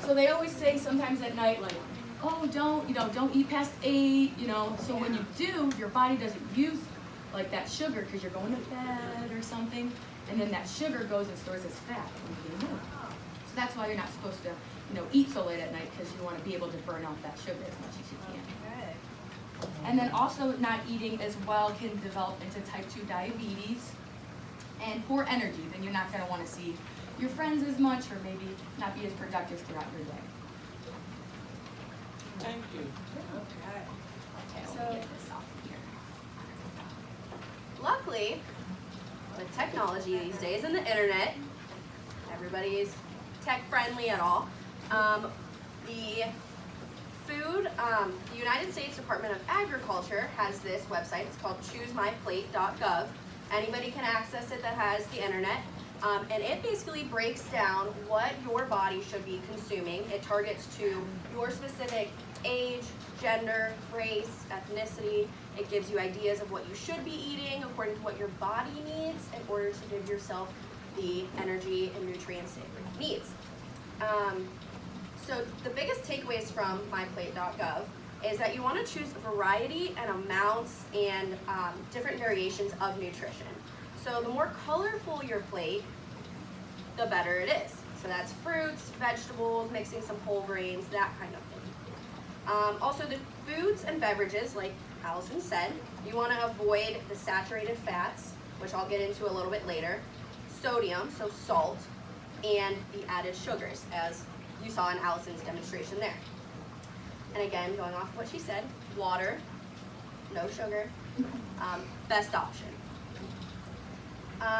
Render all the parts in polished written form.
So they always say sometimes at night, like, oh, don't eat past 8, So when you do, your body doesn't use like that sugar because you're going to bed or something, and then that sugar goes and stores as fat into your milk. So that's why you're not supposed to, eat so late at night, because you want to be able to burn off that sugar as much as you can. Okay. And then also not eating as well can develop into type 2 diabetes and poor energy. Then you're not going to want to see your friends as much, or maybe not be as productive throughout your day. Thank you. Okay. Okay, So- let me get this off here. Luckily, with technology these days and the internet, everybody is tech friendly at all. The United States Department of Agriculture has this website. It's called choosemyplate.gov. Anybody can access it that has the internet. And it basically breaks down what your body should be consuming. It targets to your specific age, gender, race, ethnicity. It gives you ideas of what you should be eating according to what your body needs in order to give yourself the energy and nutrients it needs. So the biggest takeaways from myplate.gov is that you want to choose a variety and amounts and different variations of nutrition. So the more colorful your plate, the better it is. So that's fruits, vegetables, mixing some whole grains, that kind of thing. Also the foods and beverages, like Allison said, you want to avoid the saturated fats, which I'll get into a little bit later, sodium, so salt, and the added sugars, as you saw in Allison's demonstration there. And again, going off of what she said, water, no sugar, best option.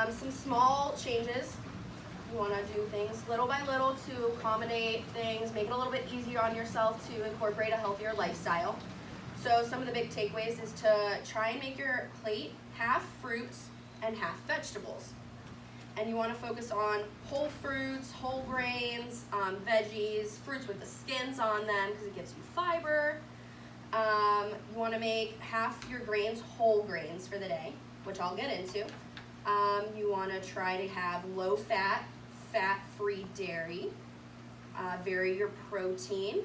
Some small changes. You want to do things little by little to accommodate things, make it a little bit easier on yourself to incorporate a healthier lifestyle. So some of the big takeaways is to try and make your plate half fruits and half vegetables. And you want to focus on whole fruits, whole grains, veggies, fruits with the skins on them because it gives you fiber. You want to make half your grains whole grains for the day, which I'll get into. You want to try to have low fat, fat-free dairy, vary your protein,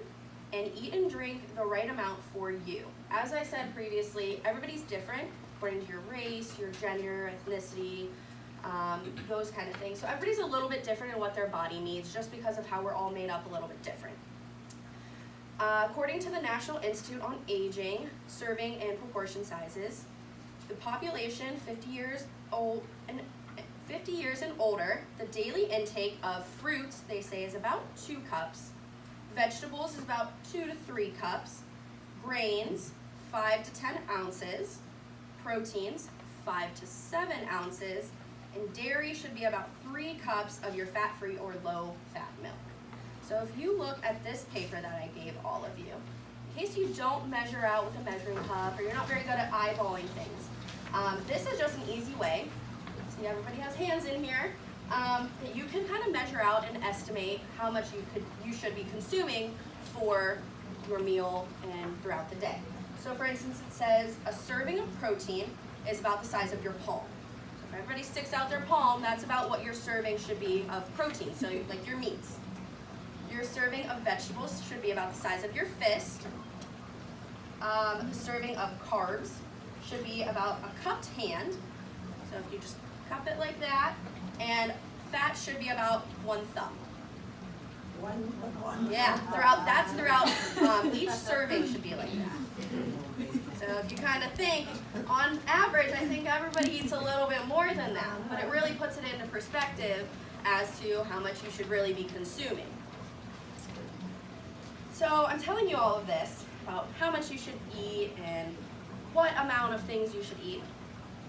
and eat and drink the right amount for you. As I said previously, everybody's different according to your race, your gender, ethnicity, those kind of things. So everybody's a little bit different in what their body needs just because of how we're all made up a little bit different. According to the National Institute on Aging, serving and proportion sizes, the population 50 years and older, the daily intake of fruits, they say, is about 2 cups. Vegetables is about 2 to 3 cups. Grains, 5 to 10 ounces. Proteins, 5 to 7 ounces. And dairy should be about 3 cups of your fat-free or low-fat milk. So if you look at this paper that I gave all of you, in case you don't measure out with a measuring cup or you're not very good at eyeballing things, this is just an easy way, see everybody has hands in here, that you can kind of measure out and estimate how much you should be consuming for your meal and throughout the day. So for instance, it says a serving of protein is about the size of your palm. So if everybody sticks out their palm, that's about what your serving should be of protein, so like your meats. Your serving of vegetables should be about the size of your fist. The serving of carbs should be about a cupped hand. So if you just cup it like that, and fat should be about 1 thumb. Yeah, throughout each serving should be like that. So if you kind of think, on average, I think everybody eats a little bit more than that, but it really puts it into perspective as to how much you should really be consuming. So I'm telling you all of this about how much you should eat and what amount of things you should eat,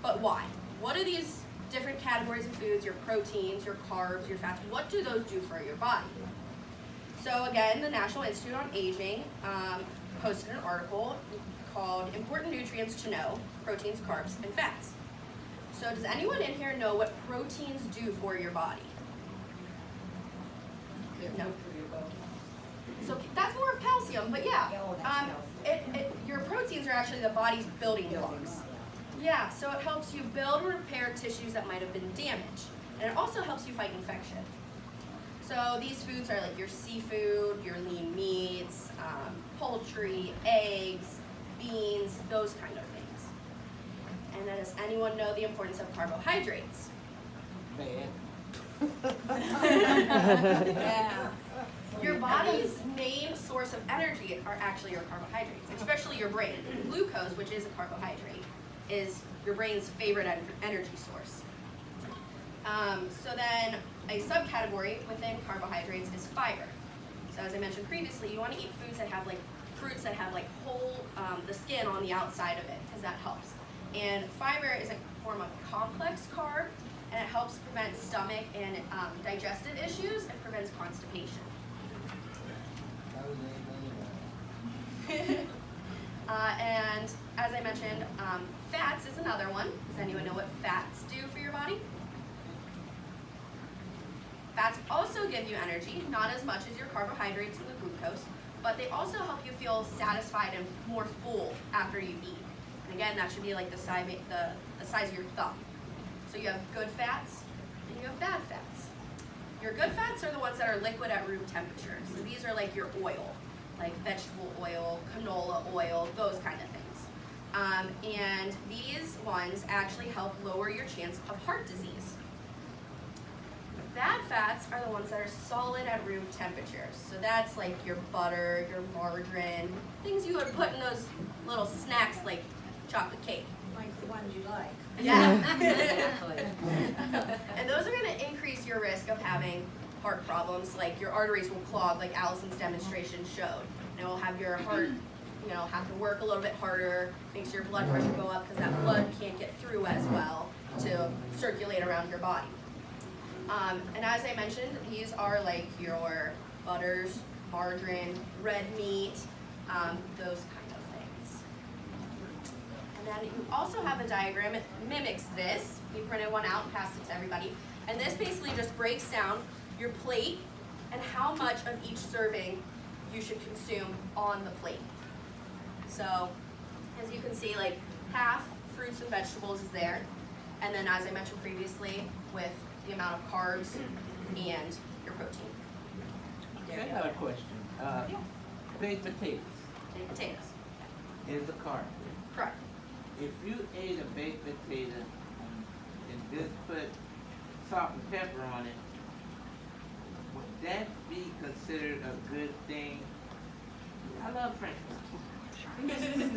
but why? What are these different categories of foods, your proteins, your carbs, your fats, what do those do for your body? So again, the National Institute on Aging posted an article called Important Nutrients to Know, Proteins, Carbs, and Fats. So does anyone in here know what proteins do for your body? No. So that's more of calcium, but yeah, your proteins are actually the body's building blocks. Yeah, so it helps you build and repair tissues that might have been damaged, and it also helps you fight infection. So these foods are like your seafood, your lean meats, poultry, eggs, beans, those kind of things. And then does anyone know the importance of carbohydrates? Bad. Yeah. Your body's main source of energy are actually your carbohydrates, especially your brain. Glucose, which is a carbohydrate, is your brain's favorite energy source. So then a subcategory within carbohydrates is fiber. So as I mentioned previously, you want to eat foods that have like fruits that have like whole, the skin on the outside of it, because that helps. And fiber is a form of complex carb, and it helps prevent stomach and digestive issues and prevents constipation. And as I mentioned, fats is another one. Does anyone know what fats do for your body? Fats also give you energy, not as much as your carbohydrates and the glucose, but they also help you feel satisfied and more full after you eat. And again, that should be like the size of your thumb. So you have good fats and you have bad fats. Your good fats are the ones that are liquid at room temperature. So these are like your oil, like vegetable oil, canola oil, those kind of things. And these ones actually help lower your chance of heart disease. Bad fats are the ones that are solid at room temperature. So that's like your butter, your margarine, things you would put in those little snacks like chocolate cake. Like the ones you like. Yeah. Exactly. And those are going to increase your risk of having heart problems, like your arteries will clog, like Allison's demonstration showed. And it will have your heart, have to work a little bit harder, makes your blood pressure go up because that blood can't get through as well to circulate around your body. And as I mentioned, these are like your butters, margarine, red meat, those kind of things. And then you also have a diagram, it mimics this. We printed one out and passed it to everybody. And this basically just breaks down your plate and how much of each serving you should consume on the plate. So, as you can see, like half fruits and vegetables is there. And then as I mentioned previously, with the amount of carbs and your protein. I have a question. Baked potatoes And potatoes. is a carb. Correct. If you ate a baked potato and just put salt and pepper on it, would that be considered a good thing? I love French fries.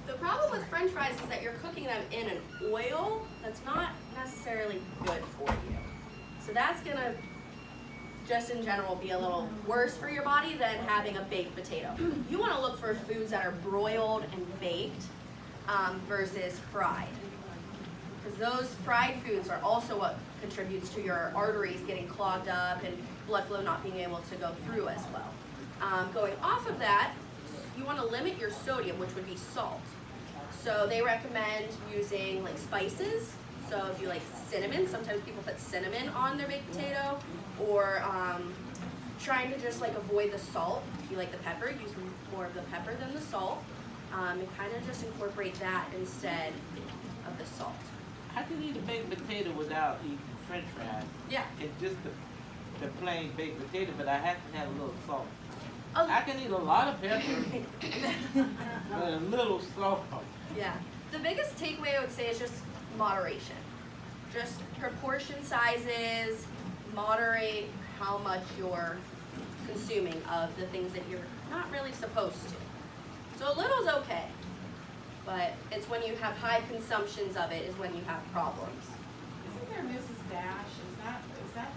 The problem with French fries is that you're cooking them in an oil that's not necessarily good for you. So that's gonna, just in general, be a little worse for your body than having a baked potato. You wanna look for foods that are broiled and baked versus fried. Because those fried foods are also what contributes to your arteries getting clogged up and blood flow not being able to go through as well. Going off of that, you wanna limit your sodium, which would be salt. So they recommend using like spices. So if you like cinnamon, sometimes people put cinnamon on their baked potato, or trying to just like avoid the salt. If you like the pepper, use more of the pepper than the salt, and kind of just incorporate that instead of the salt. I can eat a baked potato without eating French fries. Yeah. It's just the plain baked potato, but I have to have a little salt. Oh. I can eat a lot of pepper, but a little salt. Yeah. The biggest takeaway I would say is just moderation. Just proportion sizes, moderate how much you're consuming of the things that you're not really supposed to. So a little's okay, but it's when you have high consumptions of it is when you have problems. Isn't there Mrs. Dash? Is that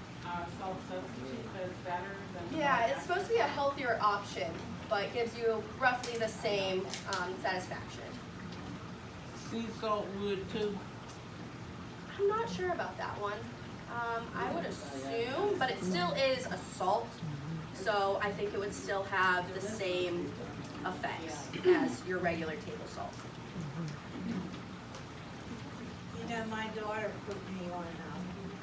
salt substitute that is better than? Yeah, it's supposed to be a healthier option, but gives you roughly the same satisfaction. Sea salt would too. I'm not sure about that one. I would assume, but it still is a salt, so I think it would still have the same effects as your regular table salt. You know, my daughter put me on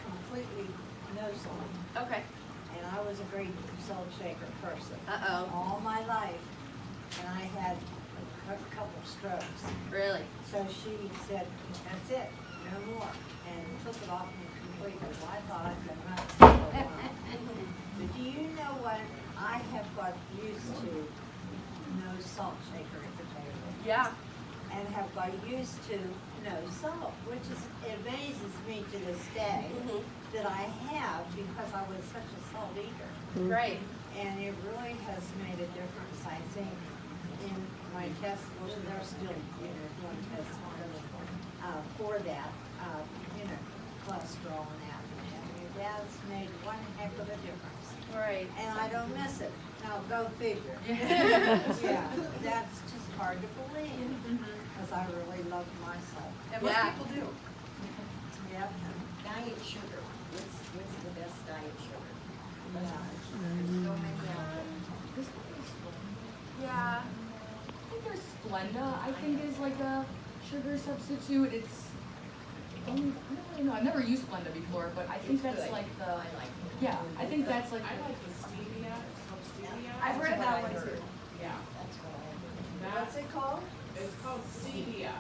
completely no salt, Okay. and I was a great salt shaker person Uh-oh. all my life, and I had a couple strokes. Really? So she said, "That's it, no more," and took it off and because I thought I'd been running for a while. But do you know what I have got used to? No salt shaker at the table. Yeah. And have got used to no salt, which is, it amazes me to this day Mhm. that I have because I was such a salt eater. Right. And it really has made a difference, I think, in my tests, well, they're still, doing tests for that, cholesterol and that. And it has made one heck of a difference. Right. And I don't miss it. Now, go figure. Yeah, that's just hard to believe, because I really love my salt. And most Yeah. people do. Yep. Diet sugar, what's the best diet sugar? Yeah. There's so many out there. This one is Splenda. Yeah. I think there's Splenda, I think is like a sugar substitute. It's only, I don't really know, I've never used Splenda before, but I think It's that's good. like the, I like it. yeah, I think that's like, I like the stevia, it's called stevia. I've heard of That's that what one I too. heard. Yeah, That's what I heard. that, What's it called? it's called stevia,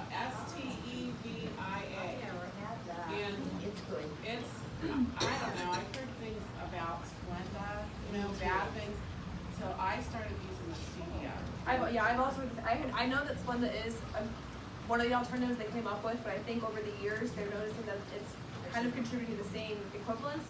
S-T-E-V-I-A. Never had that. And It's good. it's, I don't know, I've heard things about Splenda, bad things, so I started using the stevia. I've also, I know that Splenda is one of the alternatives they came up with, but I think over the years, they're noticing that it's kind of contributing to the same equivalence.